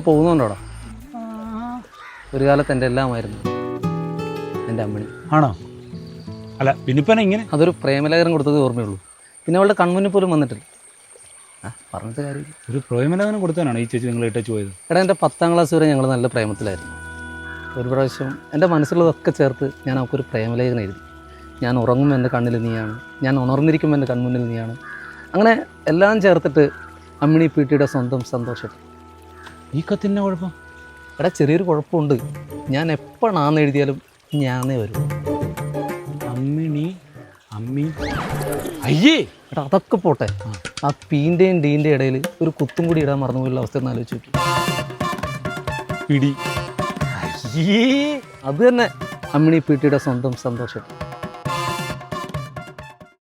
ഇങ്ങനെ പോകുന്നുണ്ടോടാ? ഒരു കാലത്ത് എൻ്റെ എല്ലാമായിരുന്നു എൻ്റെ അമ്മണി. ആണോ? അല്ല പിന്നിപ്പന ഇങ്ങനെ അതൊരു പ്രേമലേഖനം കൊടുത്തത് ഓർമ്മയുള്ളൂ. പിന്നെ അവളുടെ കൺമുന്നിൽ പോലും വന്നിട്ടില്ല. പറഞ്ഞിട്ട് കാര്യമില്ല. ഒരു പ്രേമലേഖനം കൊടുത്താനാണ് ഈ ചേച്ചി നിങ്ങൾ ഇട്ടു പോയത്? എടാ, എൻ്റെ 10ാം ക്ലാസ് വരെ ഞങ്ങൾ നല്ല പ്രേമത്തിലായിരുന്നു. ഒരു പ്രാവശ്യം എൻ്റെ മനസ്സിലുള്ളതൊക്കെ ചേർത്ത് ഞാൻ അവൾക്കൊരു പ്രേമലേഖനം എഴുതി. ഞാൻ ഉറങ്ങുമ്പോൾ എൻ്റെ കണ്ണിൽ നീയാണ്, ഞാൻ ഉണർന്നിരിക്കുമ്പോൾ എൻ്റെ കൺമുന്നിൽ നീയാണ്. അങ്ങനെ എല്ലാം ചേർത്തിട്ട് അമ്മിണി പീട്ടിയുടെ സ്വന്തം സന്തോഷം. ഈ കത്തിൻ്റെ കുഴപ്പം? എടാ, ചെറിയൊരു കുഴപ്പമുണ്ട്. ഞാൻ എപ്പോഴാണെന്ന് എഴുതിയാലും ഞാനേ വരും. അമ്മിണി അമ്മി അയ്യേ. എടാ, അതൊക്കെ പോട്ടെ. ആ പീൻ്റെയും ഡീൻ്റെയും ഇടയിൽ ഒരു കുത്തും കൂടി ഇടാൻ മറന്നുപോയുള്ള അവസ്ഥ ഒന്ന് ആലോചിച്ച് നോക്കി. പിടി. അത് തന്നെ അമ്മിണി പീട്ടിയുടെ സ്വന്തം സന്തോഷം.